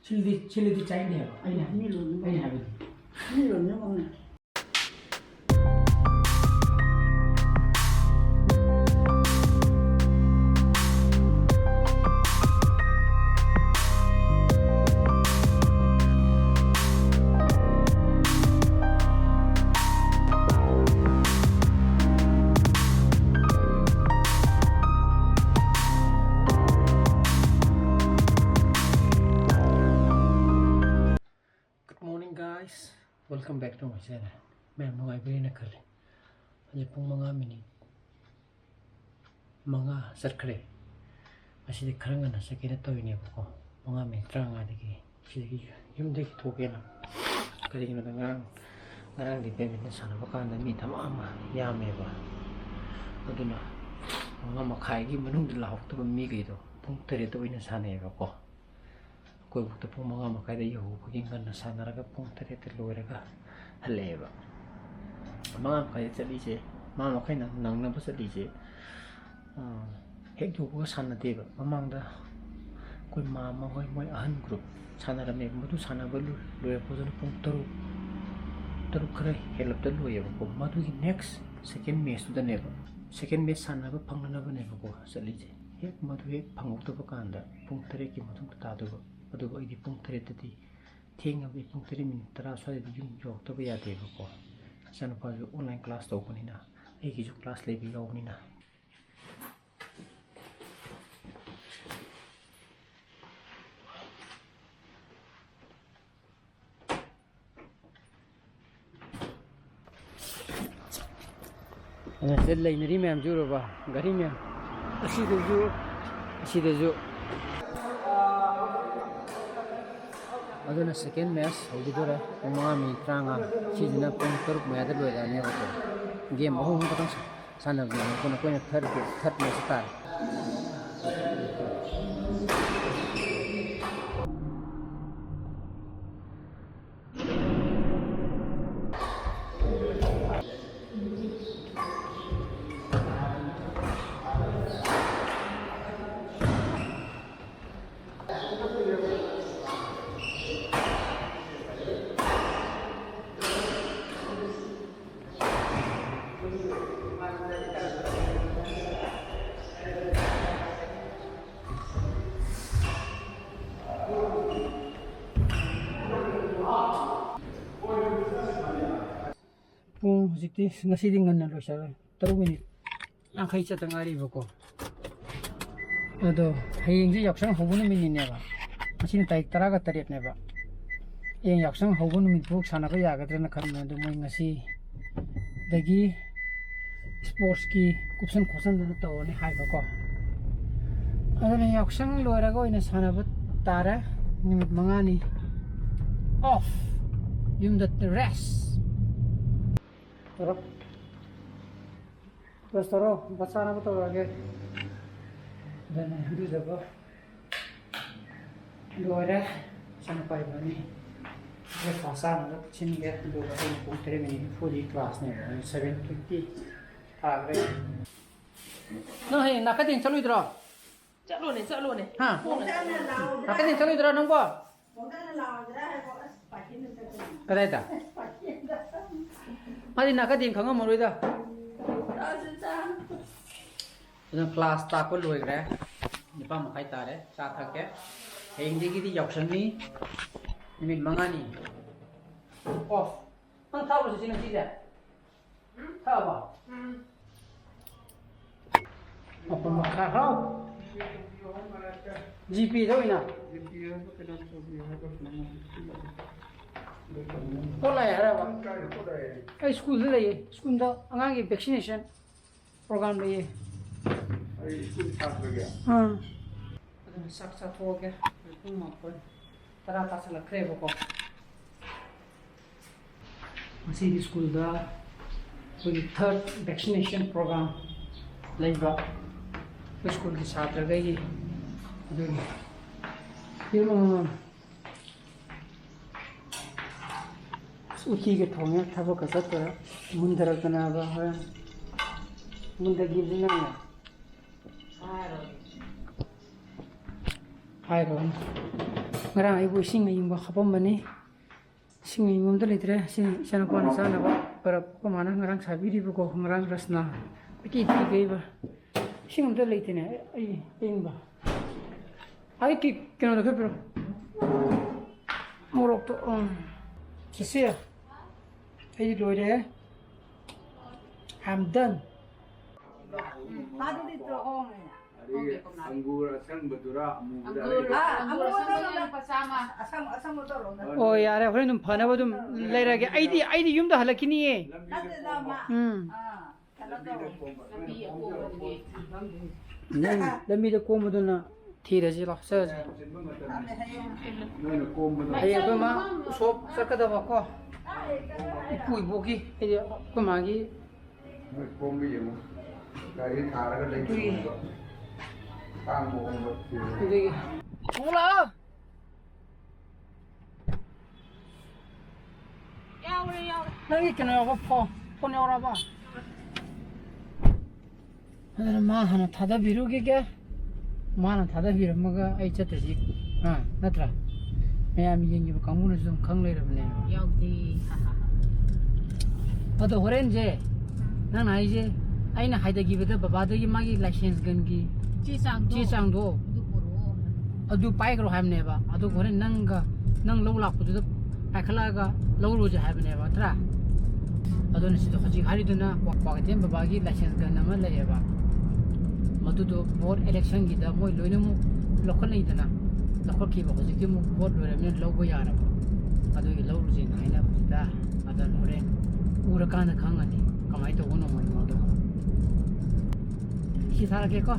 칠리디 짜인데 해봐. 아니야. 아니 하거든. 밀로는 먹네. Guys, welcome back to my channel. Ma'am, mga ibigay na kali. Ano pong mga minute. Mga sarkre. Kasi di karang na sa kinatoy niya po ko. Mga may trang nga di. Sige, yung di kitukin na. Kasi ngarang di pemit na sana baka na mita maama. Yame ba? Ado na. Mga makaigi manong dilahok to pamigay to. Pung terito na sana ya ko. Kau bukti pun mga makai dah yahu paging kan sana raga pun tadi terluar raga haleba mga makai jadi je mga makai nang na basa di je hek tu pun sana deba mamang dah kau mama kau mai ahan grup sana ramai madu sana balu luar pun pun teruk kerai help terlu ya pun madu ki next second match tu dah neba second match sana apa panggana apa neba ko sali je hek madu hek pangguk tu pakai anda pun teri ki madu kita tu adugo idi pung tadi thenga bi pung 3 minute tara swa di yum jok to ya de ko san pa ju online class to kuni na ai ki ju class le bi yaw ni na ana sel lai nari ma'am ju ro ba gari ma'am asi de ju aduna second match hogidore mga mi tranga chijina pung turuk ma da loya ne ko game ho ho patang sana ko na third match start pung hujikti ngasi dingan na lo siya 3 minute ang kay sa tangari ko ado hayeng ji yaksang hobuno minute ne ba masin tai taraga taret ne ba yang yaksang hobuno min buk sana ko yagadre na khan do moi ngasi dagi sports ki kupsan khosan na to ne hai ba ko ado ne yaksang loira go ina sana ba tara nimit mangani off yum that the rest terus terus bahasa apa tuh lagi dan itu juga luar sampai bani bahasa apa sini ya dua kali putri ini full class nih 7:50 agak no hei nakatin chalu idro chalu nih ha nakatin chalu idro nunggu kada ita Mari nak din khang mo roida. Jang class ta ko loi gre. Nipa ma khai ta re sa thak ke. Heng ji gi di yakshan ni. Nimit mangani. Off. Ang thaw lo sin ji ja. Thaw ba. Apa ma kha kha. GP đâu ina. GP ko kana so bi ha ko na. Kok lah ya, apa? School tu lagi, school tu, angang ki vaccination program lagi. School start हो गया. हाँ. साक्षात हो गया. तुम आपको तरह तरह से लग रहे हो को. masih di school dah, कोई third vaccination program lagi ba. School की छात्र गई, जो फिर uki ke thongya thabo ka satara mundara kana ba ha munda gibna na hai ro ngarang ai bu sing ayung ba khapam bani sing ayung da litre sin sana pa na sana ba para ko mana ngarang sabi di bu ko ngarang rasna ki gei ba sing da litre ai ayung ba ai ki kena da pero morok to kisia ai di loire I'm done. Tadi itu oh ya. Anggur asam betura, Anggur yang bersama. Asam betul. Oh ya, ada orang tu mana betul lera ke? ID yum dah halak ni ye. Nanti lama. Kalau tu. Demi tu kau betul na thira je lah, sah je. Ayah tu mah sop sekat apa kau? Ibu ibu ki, ayah tu mah ki. Kombi yang dari thara ke lagi tang mo Jadi, mula. Lagi kena apa phone orang apa? Ada mana thada biru ke? Mana thada biru maga ai chat sih. Natra. Saya yang kamu nasi kang leh ramne. Yaudi. Atau horen je. Nang ai je. Ai na haida gi beda baba da gi magi license gan gi. Chi sang do. Adu pai karo ham ne ba. Adu horen nang lo lak pu du pai khala ga lo ro je ham ne ba tra. Adu ni sido khaji hari du na kwa tem baba gi license gan na ma le ba. Madu do board election gi da moi loina mu lokal nei da na. Lokal ki ba khaji ki mu board lo ramne lo go ya ra. Adu gi lo ro je nai na da. Adu horen ura kana khangani. Kamai to gono mo mo do. Ki thara ke ko.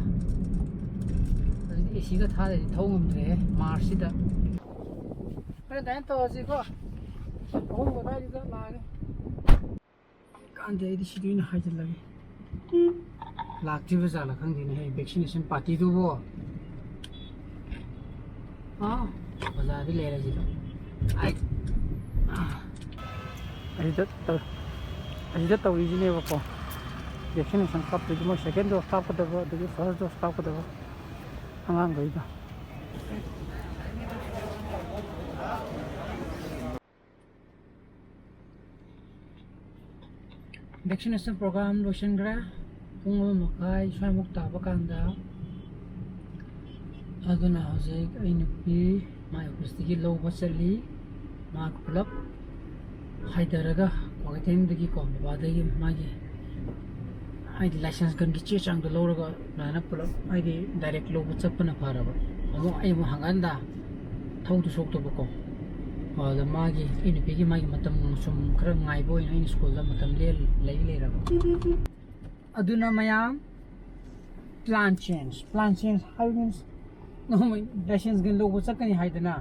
Isi ka thara thau ngam tre Mars da. Pero dan to si ko. Hom ko dai da la ge. Kan de di sidin ha jal lagi. Lak ji ba la khang din hai vaccination party du bo. Bazaar di le ra ji. Ai. Ai da tau ji ne ba ko. Vaccination kap de mo second dose stop ko da ba de first dose stop ko da ba. Hangang gay ba. Vaccination program lotion gra kung makai sai mukta bakanda aduna hose ainu pi mai upstigi low basali mak plap haidaraga wagatem dagi ko badagi magi ai license gan gi che chang do lawraga nana plap ai di direct low chapna paraba amo ai mo hanganda thau du sok to bako da magi ini pigi magi matam sum khara ngai boy ai school da matam le ra aduna mayam plan change how means no my license gan low chakani haidana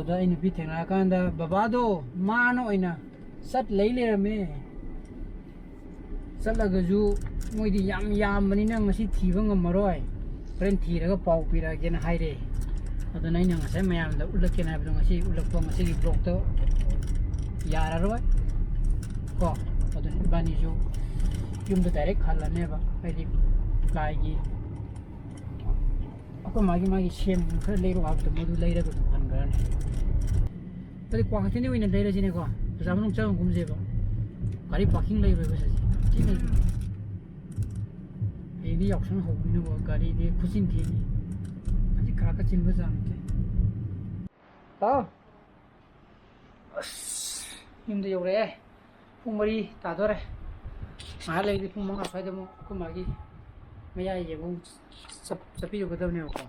da ini pi thena kanda babado mano ina sat le ra me satlaga ju moidi yam mani na ngasi thiba ngamaroi friend thiraga pau pira gen haire aduna ina ngasai mayam da ulak na bdo ngasi ulak po ngasi gi blog to yara roi ko aduna bani ju yum da direct khala ne ba ai lai gi ako magi shem khar le ro ha to modu lai ra ko han ga ne tadi kwa khati ne wina lai ra jine ko zamanung chang gum je ba gari parking lai ba sa ini option ho ni bo gari de khusin thi ni aji kha ka chin ba jam ke ta nim de yore pung mari ta do re ma le di pung ma fa de mo ko ma gi me ya ye bo sapi yo ga ne ko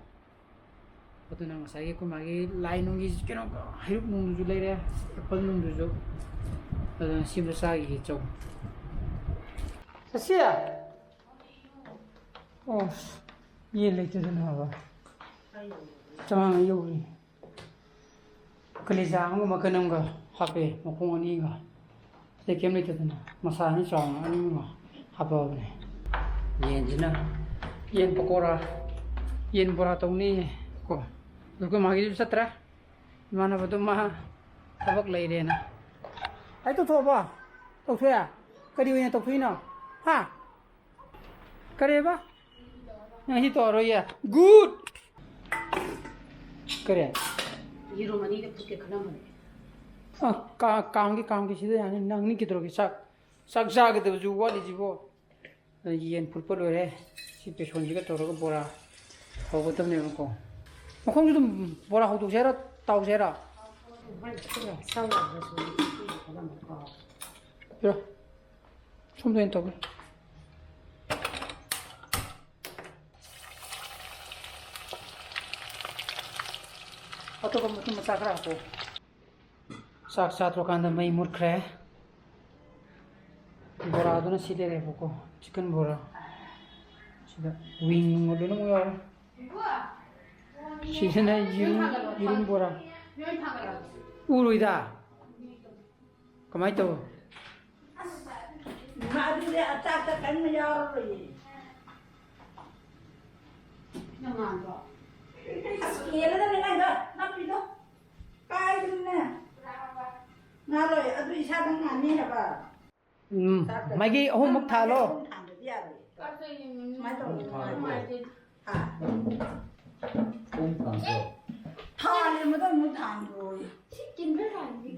to na sa ge ko ma gi line ngi ke no hayu nung ju le re pal nung ju sim sa gi chou Sia. Oh, ye leite de nova. Chama yo ni. Kali jang mo makanam ga hape mokong ani ga. Se kem leite de na. Masa ni chang ani ma hapa ne. Yen jina. Yen pakora. Yen bora tong ni ko. Ko magi satra. Mana ba ma tabak lai re na. Ai to ba. To thya. Kadi wen to phi na. Ha? Kare ba? Yang itu oro ya. Good. 그래. 이로만이 이렇게 그나마네. 감기 시대 아니 낭니 기도록 싹 자게 주 와리지고 이엔 불벌을 집에 손지가 떨어가 보라 보고 때문에 먹고 콩주도 뭐라 하고 세라 따오 세라 그래 좀더 인터뷰 어떤 것좀 싸그라고 sak saat rokan mai murkre bora aduna sile re boko chicken bora sida wing ngolo no yo sida yirum bora uruida kamai to 마들이 아따따 간면 여러리. 너만 봐. 얘네들 내가 나쁘도 까이네. 나로 아주 이사는 아니야 봐. magi ahum mak thalo 타는 뭐도 못 하고.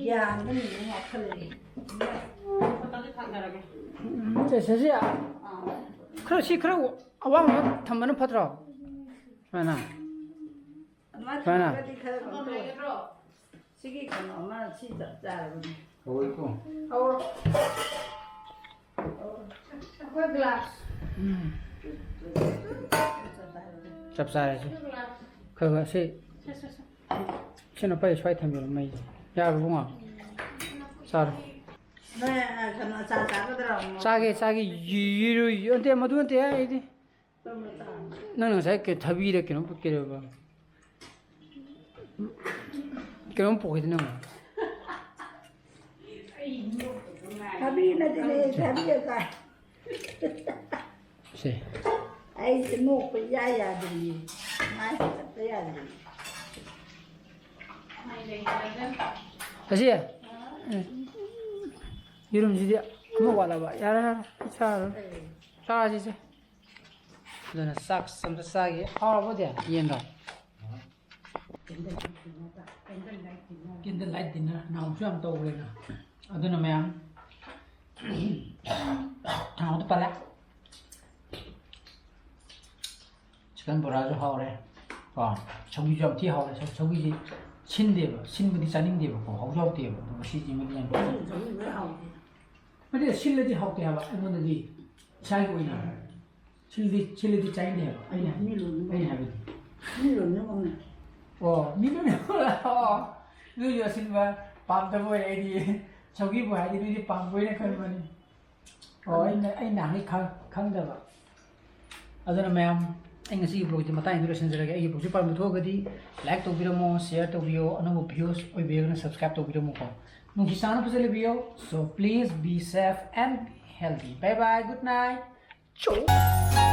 야, 너는 뭐 아플래? 세세야 그렇지 그러고 아왕 담만은 파더라 하나 시기 건 엄마는 진짜 짜고. 어이구. 잡사야지 그것이 신호 빨리 좋아야 되면 뭐 야 봉아 살 네, 저는 짜자거더라. 싸게 유유 언제 뭐 두는데 이디 나는 사게 답이 이렇게 는 붙게 봐 그럼 보게 되는 거 답이 나들이 답이가. 세 아이 뭐 야야들이. 아이 야야들이. 다시 이름 지디 뭐 와라 봐 야라 사라지지 너는 싹 섬도 싸게 알아보자 이해가 캔들 라이트 디너 나오지 않다고 그래나 어디는 매양 장어도 빨래 지금 뭐라죠 하오래 저기 좀 뒤하오래 저기 신대버 신부디 짜닝대버 하우자우대버 뭐 시지면 그냥 근데 실내디 하우대야 봐 이거는디 자기고 있나 실내디 짜인대야 아니야 아니야 하거든 밀로는 먹네. 미루면 몰라 누구 신바 밤도 보여야지 저기 보여야지 누구 밤 보이네 그런 거니 anh nàng ấy khăng được ạ ở đây là anh ngasi blog thì mà tay tôi xin ra cái blog chụp một thôi cái đi like to video mo share to video anh em views oi video na subscribe to video mo ko nung kisana po sa video so please be safe and be healthy bye bye good night ciao